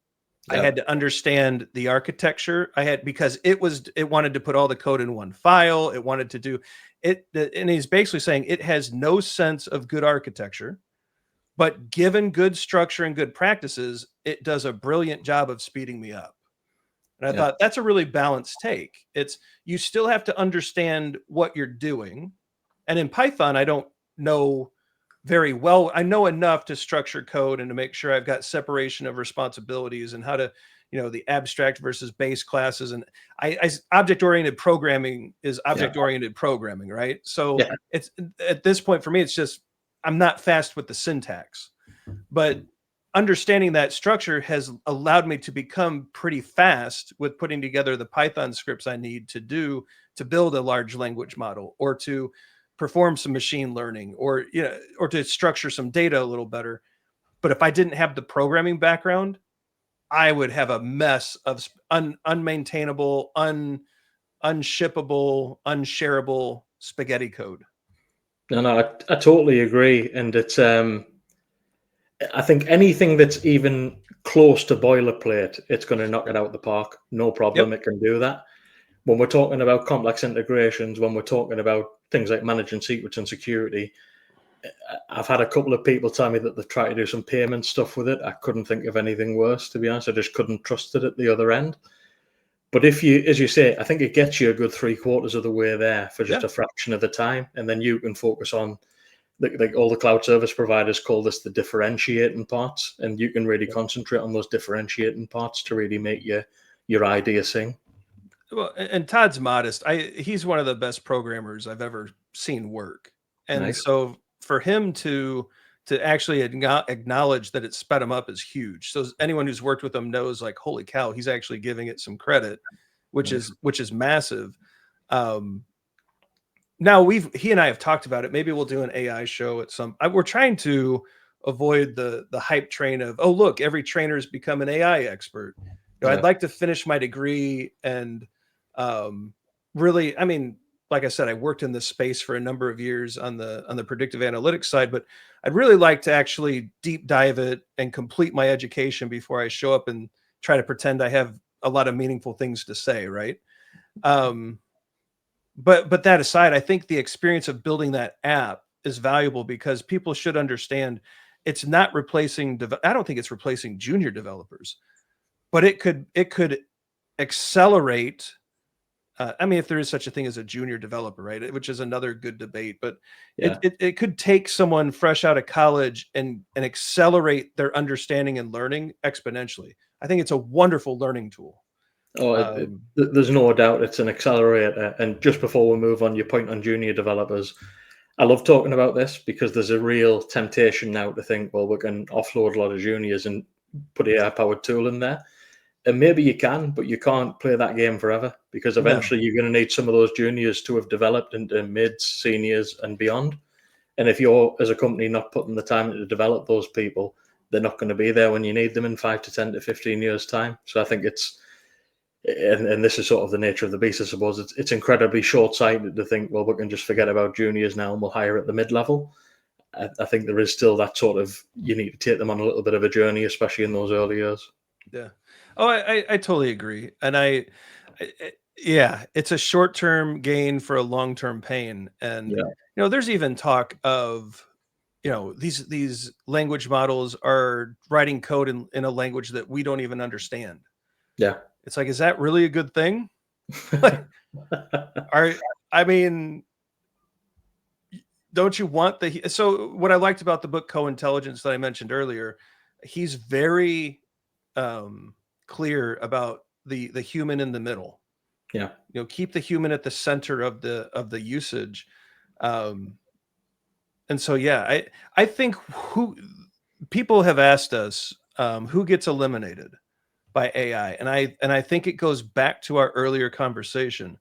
I Yeah. had to understand the architecture. Because it wanted to put all the code in one file. It wanted to do it." And he's basically saying it has no sense of good architecture, but given good structure and good practices, it does a brilliant job of speeding me up. And I Yeah. thought that's a really balanced take. It's you still have to understand what you're doing. And in Python, I don't know very well. I know enough to structure code and to make sure I've got separation of responsibilities and how to, you know, the abstract versus base classes. And object-oriented programming is object-oriented programming, right? So Yeah. it's at this point for me, it's just I'm not fast with the syntax, but understanding that structure has allowed me to become pretty fast with putting together the Python scripts I need to build a large language model or to perform some machine learning or or to structure some data a little better. But if I didn't have the programming background, I would have a mess of unmaintainable, unshippable, unshareable spaghetti code. No, I totally agree. And it's I think anything that's even close to boilerplate, it's going to knock it out of the park. No problem. Yep. It can do that. When we're talking about complex integrations, when we're talking about things like managing secrets and security, I've had a couple of people tell me that they've tried to do some payment stuff with it. I couldn't think of anything worse, to be honest. I just couldn't trust it at the other end. But if you, as you say, I think it gets you a good 3/4 of the way there for just Yeah. a fraction of the time. And then you can focus on, like all the cloud service providers call this the differentiating parts. And you can really concentrate on those differentiating parts to really make your idea sing. Well, and Todd's modest. He's one of the best programmers I've ever seen work. And Nice. so for him to actually acknowledge that it sped him up is huge. So anyone who's worked with him knows, like, holy cow, he's actually giving it some credit, which Nice. is massive. Um, Now he and I have talked about it. Maybe we'll do an AI show at some. We're trying to avoid the hype train of, oh, look, every trainer's become an AI expert. You know, I'd Yeah. like to finish my degree and really, I mean, like I said, I worked in this space for a number of years on the predictive analytics side, but I'd really like to actually deep dive it and complete my education before I show up and try to pretend I have a lot of meaningful things to say, right? Um, but that aside, I think the experience of building that app is valuable because people should understand it's not replacing. I don't think it's replacing junior developers, but it could accelerate I mean, if there is such a thing as a junior developer, right? Which is another good debate, but Yeah. it could take someone fresh out of college and accelerate their understanding and learning exponentially. I think it's a wonderful learning tool. Oh, Um, there's no doubt it's an accelerator. And just before we move on, your point on junior developers, I love talking about this because there's a real temptation now to think, well, we can offload a lot of juniors and put an AI-powered tool in there. And maybe you can, but you can't play that game forever because no, eventually you're going to need some of those juniors to have developed into mids, seniors, and beyond. And if you're, as a company, not putting the time to develop those people, they're not going to be there when you need them in 5 to 10 to 15 years' time. So I think it's, and this is sort of the nature of the beast, I suppose, it's incredibly short-sighted to think, well, we can just forget about juniors now and we'll hire at the mid-level. I think there is still that sort of, you need to take them on a little bit of a journey, especially in those early years. yeah. Oh, I totally agree, and yeah, it's a short term gain for a long term pain, and Yeah. there's even talk of these language models are writing code in a language that we don't even understand. Yeah. It's like, is that really a good thing? Like, are I mean, don't you want the so what I liked about the book Co-Intelligence that I mentioned earlier, he's very clear about the human in the middle. Yeah. Keep the human at the center of the usage. Um, and so yeah, I think who people have asked us who gets eliminated by AI, and I think it goes back to our earlier conversation.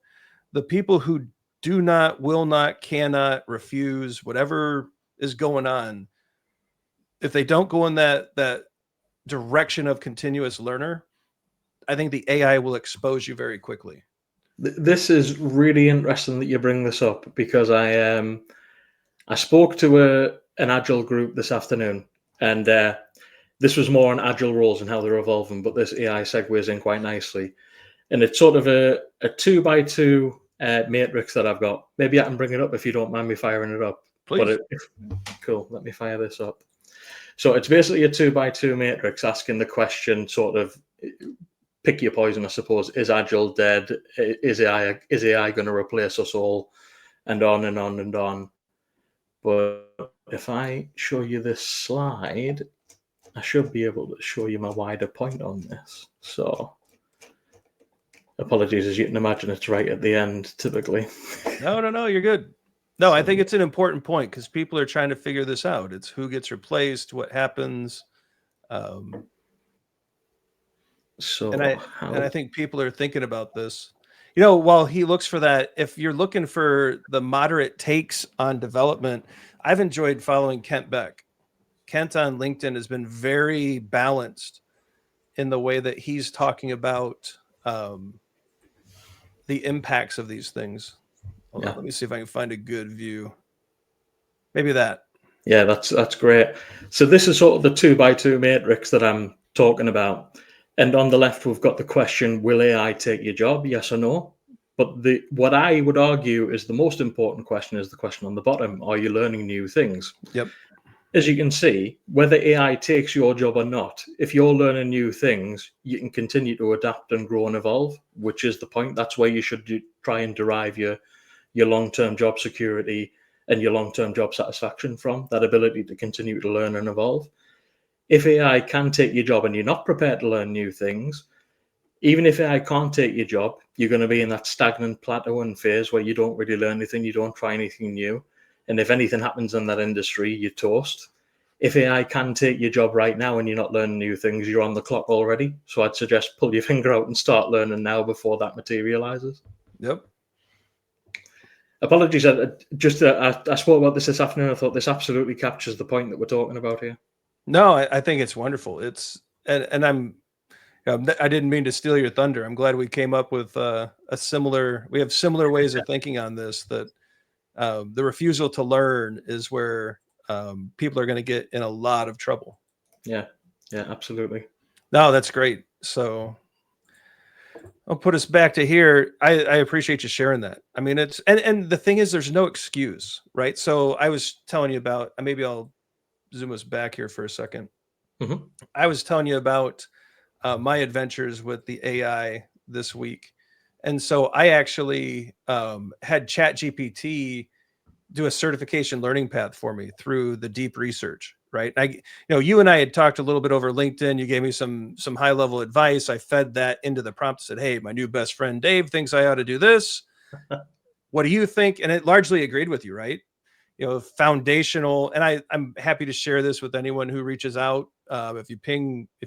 The people who do not, will not, cannot, refuse, whatever is going on, if they don't go in that direction of continuous learner, I think the AI will expose you very quickly. This is really interesting that you bring this up because I spoke to an agile group this afternoon, and this was more on agile roles and how they're evolving. But this AI segues in quite nicely, and it's sort of a 2x2 matrix that I've got. Maybe I can bring it up if you don't mind me firing it up. Please. Cool. Let me fire this up. So it's basically a 2x2 matrix asking the question, sort of, pick your poison, I suppose. Is agile dead? Is AI going to replace us all? And on and on and on. But if I show you this slide, I should be able to show you my wider point on this. So apologies, as you can imagine, it's right at the end typically. No, you're good. No, I think it's an important point because people are trying to figure this out. It's who gets replaced, what happens. And I think people are thinking about this. While he looks for that, if you're looking for the moderate takes on development, I've enjoyed following Kent Beck. Kent on LinkedIn has been very balanced in the way that he's talking about the impacts of these things. Hold on, let me see if I can find a good view. Maybe that. Yeah, that's great. So this is sort of the 2x2 matrix that I'm talking about. And on the left, we've got the question, will AI take your job? Yes or no? But what I would argue is the most important question is the question on the bottom. Are you learning new things? Yep. As you can see, whether AI takes your job or not, if you're learning new things, you can continue to adapt and grow and evolve, which is the point. That's where you should try and derive your long-term job security and your long-term job satisfaction from, that ability to continue to learn and evolve. If AI can take your job and you're not prepared to learn new things, even if AI can't take your job, you're going to be in that stagnant plateauing phase where you don't really learn anything, you don't try anything new. And if anything happens in that industry, you're toast. If AI can take your job right now and you're not learning new things, you're on the clock already. So I'd suggest pull your finger out and start learning now before that materializes. Yep. Apologies, I spoke about this afternoon. I thought this absolutely captures the point that we're talking about here. No, I think it's wonderful. And I didn't mean to steal your thunder. I'm glad we came up with we have similar ways of thinking on this, that the refusal to learn is where people are going to get in a lot of trouble. Yeah, absolutely. No, that's great. So I'll put us back to here. I appreciate you sharing that. I mean, and the thing is, there's no excuse, right? So I was telling you about, maybe I'll zoom us back here for a second. Mm-hmm. I was telling you about my adventures with the AI this week. And so I actually had ChatGPT do a certification learning path for me through the deep research, right? You and I had talked a little bit over LinkedIn. You gave me some high level advice. I fed that into the prompt, said, "Hey, my new best friend Dave thinks I ought to do this. What do you think?" And it largely agreed with you, right? Foundational. And I'm happy to share this with anyone who reaches out. If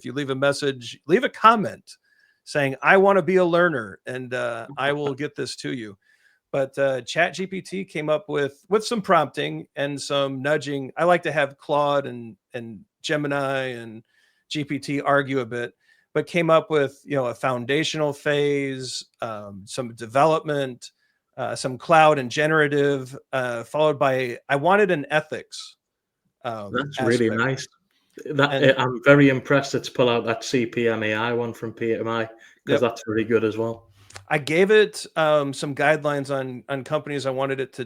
you leave a message, leave a comment saying, "I want to be a learner," and I will get this to you. But ChatGPT came up with some prompting and some nudging. I like to have Claude and Gemini and GPT argue a bit, but came up with a foundational phase, some development, some cloud and generative, followed by I wanted an ethics That's really aspect. nice. That And I'm very impressed to pull out that CPMAI one from PMI because yep, that's very good as well. I gave it some guidelines on companies I wanted it to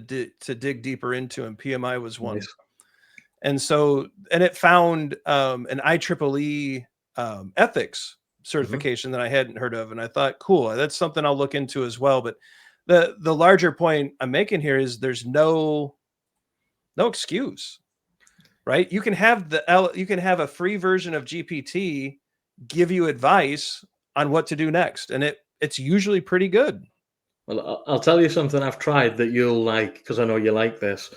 dig deeper into, and PMI was one. Nice. And so, and it found an IEEE ethics Mhm. certification that I hadn't heard of, and I thought, cool, that's something I'll look into as well. But the larger point I'm making here is there's no excuse, right? You can have a free version of GPT give you advice on what to do next, and it's usually pretty good. Well, I'll tell you something I've tried that you'll like because I know you like this.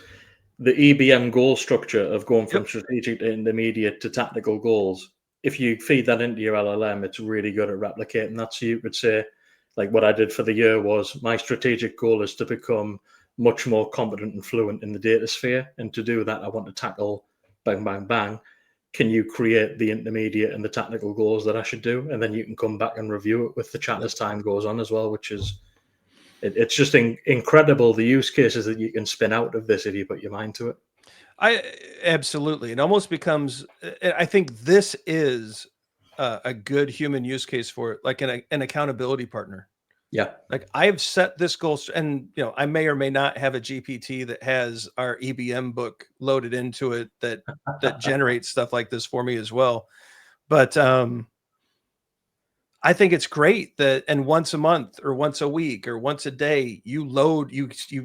The EBM goal structure of going from Yep. strategic to intermediate to tactical goals. If you feed that into your LLM, it's really good at replicating that. So you could say, like what I did for the year was my strategic goal is to become much more competent and fluent in the data sphere. And to do that, I want to tackle bang, bang, bang. Can you create the intermediate and the technical goals that I should do? And then you can come back and review it with the chat Yep. as time goes on as well, which is it's just incredible the use cases that you can spin out of this if you put your mind to it. I absolutely. It almost becomes. I think this is a good human use case for it, like an accountability partner. Yeah. Like I've set this goal, and I may or may not have a GPT that has our EBM book loaded into it that generates stuff like this for me as well. But I think it's great that, and once a month or once a week or once a day, you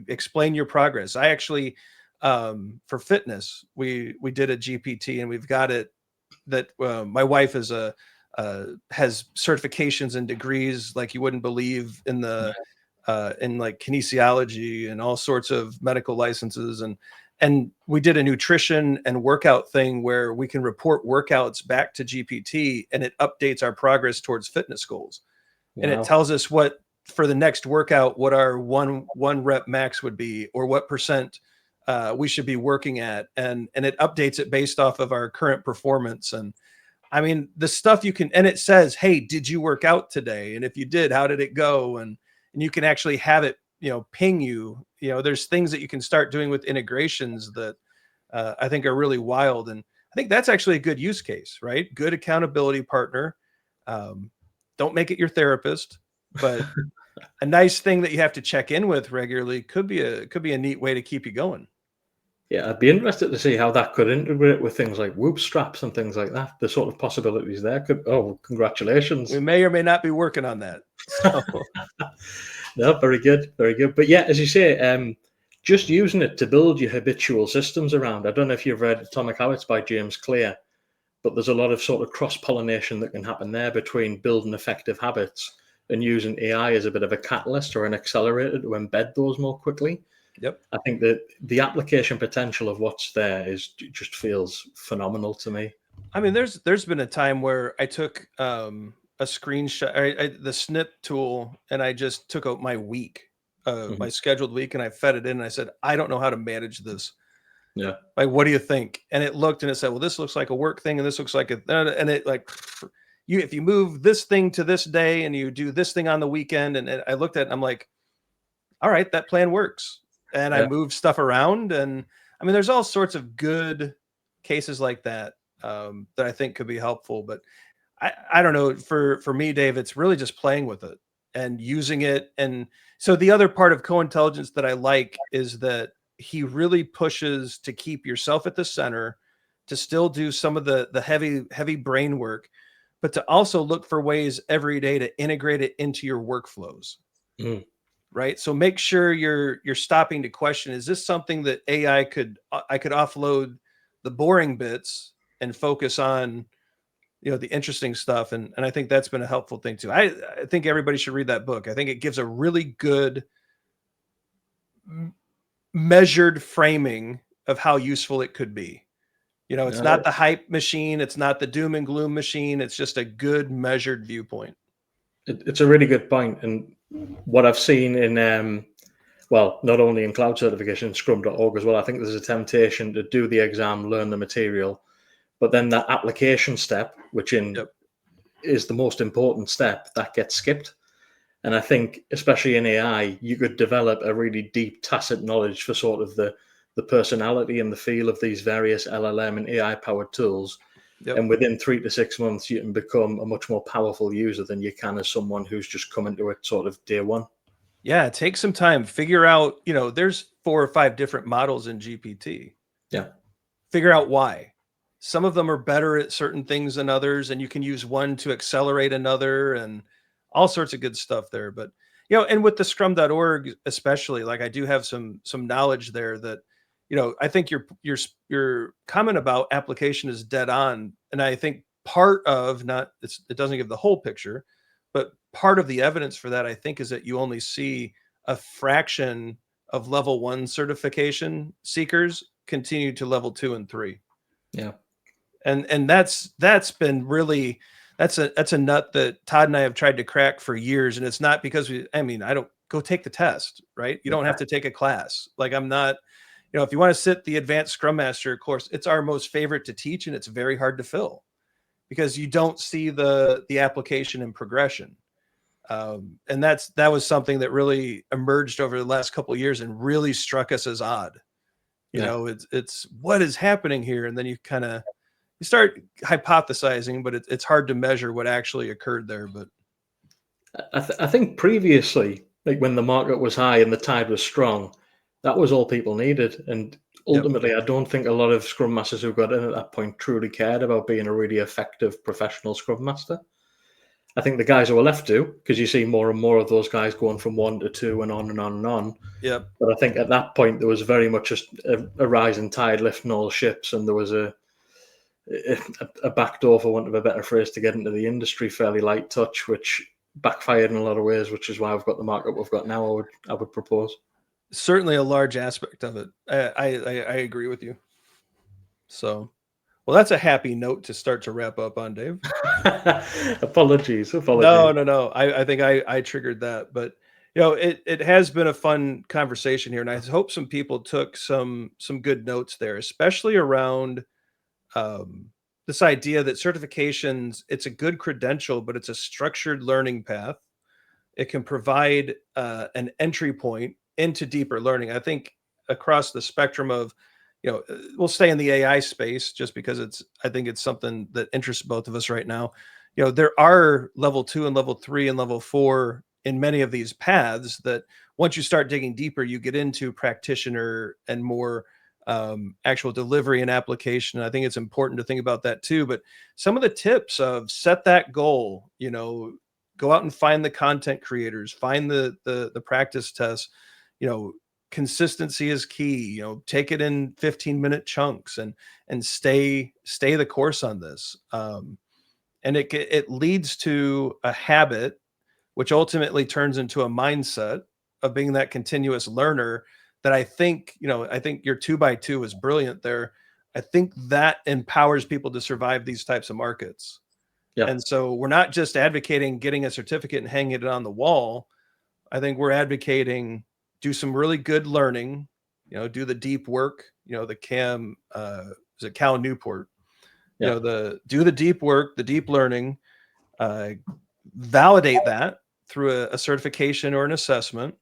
explain your progress. I actually, for fitness, we did a GPT, and we've got it that my wife is has certifications and degrees like you wouldn't believe in like kinesiology and all sorts of medical licenses, and we did a nutrition and workout thing where we can report workouts back to GPT, and it updates our progress towards fitness goals, and it Wow. tells us what for the next workout what our one rep max would be, or what percent we should be working at, and it updates it based off of our current performance. And I mean, the stuff you can, and it says, "Hey, did you work out today? And if you did, how did it go?" And you can actually have it, ping you. There's things that you can start doing with integrations that I think are really wild, and I think that's actually a good use case, right? Good accountability partner. Um, don't make it your therapist, but a nice thing that you have to check in with regularly could be a neat way to keep you going. Yeah, I'd be interested to see how that could integrate with things like whoop straps and things like that. The sort of possibilities there could. Oh, We congratulations! may or may not be working on that. So No, very good, very good. But yeah, as you say, just using it to build your habitual systems around. I don't know if you've read Atomic Habits by James Clear, but there's a lot of sort of cross pollination that can happen there between building effective habits and using AI as a bit of a catalyst or an accelerator to embed those more quickly. yep. I think that the application potential of what's there is just feels phenomenal to me. I mean, there's been a time where I took a screenshot, the snip tool, and I just took out my week, Mhm. my scheduled week, and I fed it in. And I said, I don't know how to manage this. Yeah, Like, what do you think? And it looked and it said, well, this looks like a work thing, and this looks like a, and it like, if you move this thing to this day and you do this thing on the weekend, and I looked at it, and I'm like, all right, that plan works. And I yeah, moved stuff around, and I mean, there's all sorts of good cases like that that I think could be helpful. But I don't know. For me, Dave, it's really just playing with it and using it. And so the other part of co-intelligence that I like is that he really pushes to keep yourself at the center, to still do some of the heavy brain work, but to also look for ways every day to integrate it into your workflows. Mm. right? So make sure you're stopping to question, is this something that AI could I could offload the boring bits and focus on, the interesting stuff. And I think that's been a helpful thing too. I think everybody should read that book. I think it gives a really good measured framing of how useful it could be. It's Uh, not the hype machine, it's not the doom and gloom machine, it's just a good measured viewpoint. it's a really good point. And what I've seen in, well, not only in cloud certification, scrum.org as well, I think there's a temptation to do the exam, learn the material, but then that application step, which Yep. is the most important step, that gets skipped. And I think, especially in AI, you could develop a really deep tacit knowledge for sort of the personality and the feel of these various LLM and AI powered tools. Yep. And within 3 to 6 months, you can become a much more powerful user than you can as someone who's just come into it sort of day one. Yeah, take some time, figure out, there's 4 or 5 different models in GPT. Yeah. Figure out why. Some of them are better at certain things than others, and you can use one to accelerate another, and all sorts of good stuff there. But and with the scrum.org especially, like, I do have some knowledge there that, I think your comment about application is dead on. And I think part of, not it doesn't give the whole picture, but part of the evidence for that, I think, is that you only see a fraction of level 1 certification seekers continue to level 2 and 3. Yeah. And that's been really, that's a nut that Todd and I have tried to crack for years. And it's not because I don't go take the test, right? You don't have to take a class. Like, I'm not, if you want to sit the advanced Scrum Master course, it's our most favorite to teach, and it's very hard to fill because you don't see the application and progression. And that was something that really emerged over the last couple of years and really struck us as odd. It's what is happening here, and then you start hypothesizing, but it's hard to measure what actually occurred there. But I think previously, like when the market was high and the tide was strong, that was all people needed. And ultimately, I don't think a lot of Scrum Masters who got in at that point truly cared about being a really effective professional Scrum Master. I think the guys who are left do, because you see more and more of those guys going from 1 to 2 and on and on and on. Yep. But I think at that point, there was very much just a rising tide lifting all ships, and there was a backdoor, for want of a better phrase, to get into the industry, fairly light touch, which backfired in a lot of ways, which is why we've got the market we've got now. I would propose. Certainly a large aspect of it. I agree with you. So, well, that's a happy note to start to wrap up on, Dave. Apologies. No. I think I triggered that, but it has been a fun conversation here, and I hope some people took some good notes there, especially around this idea that certifications, it's a good credential, but it's a structured learning path. It can provide an entry point into deeper learning. I think across the spectrum of, we'll stay in the AI space just because I think it's something that interests both of us right now. There are level 2 and level 3 and level 4 in many of these paths that once you start digging deeper, you get into practitioner and more actual delivery and application. I think it's important to think about that too. But some of the tips of set that goal, go out and find the content creators, find the practice tests, consistency is key. Take it in 15-minute chunks and stay the course on this. And it leads to a habit, which ultimately turns into a mindset of being that continuous learner. That I think your 2x2 is brilliant there. I think that empowers people to survive these types of markets. Yeah. And so we're not just advocating getting a certificate and hanging it on the wall. I think we're advocating do some really good learning, do the deep work, the is it Cal Newport? Yeah. Do the deep work, the deep learning, validate that through a certification or an assessment,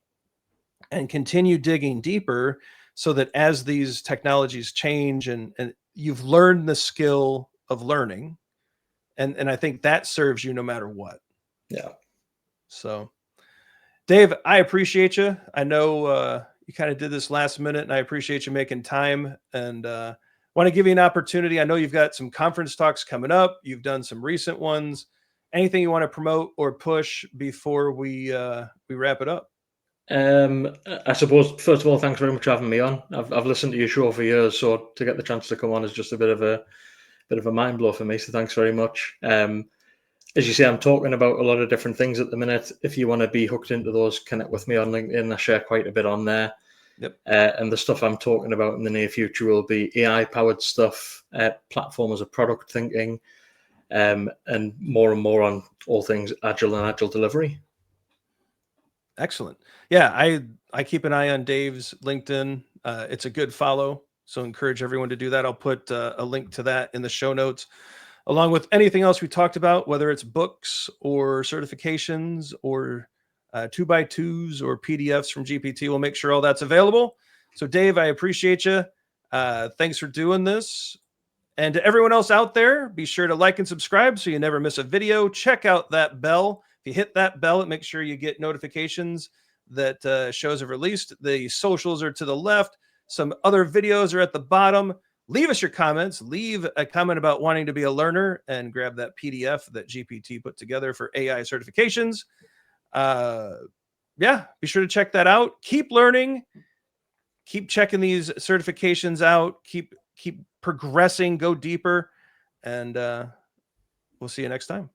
and continue digging deeper so that as these technologies change and you've learned the skill of learning, and I think that serves you no matter what. Yeah. So, Dave, I appreciate you. I know you kind of did this last minute, and I appreciate you making time, and want to give you an opportunity. I know you've got some conference talks coming up. You've done some recent ones. anything you want to promote or push before we wrap it up? I suppose, first of all, thanks very much for having me on. I've listened to your show for years, so to get the chance to come on is just a bit of a mind blow for me. So thanks very much. As you say, I'm talking about a lot of different things at the minute. If you want to be hooked into those, connect with me on LinkedIn. I share quite a bit on there. Yep. And the stuff I'm talking about in the near future will be AI-powered stuff, platform as a product thinking, and more on all things agile and agile delivery. Excellent. Yeah, I keep an eye on Dave's LinkedIn. It's a good follow, so encourage everyone to do that. I'll put a link to that in the show notes, along with anything else we talked about, whether it's books or certifications or 2x2s or PDFs from GPT. We'll make sure all that's available. So, Dave, I appreciate you. Thanks for doing this. And to everyone else out there, be sure to like and subscribe so you never miss a video. Check out that bell. If you hit that bell, it makes sure you get notifications that shows have released. The socials are to the left. Some other videos are at the bottom. Leave us your comments. Leave a comment about wanting to be a learner and grab that PDF that GPT put together for AI certifications. Yeah, be sure to check that out. Keep learning. Keep checking these certifications out. Keep progressing. Go deeper. And we'll see you next time.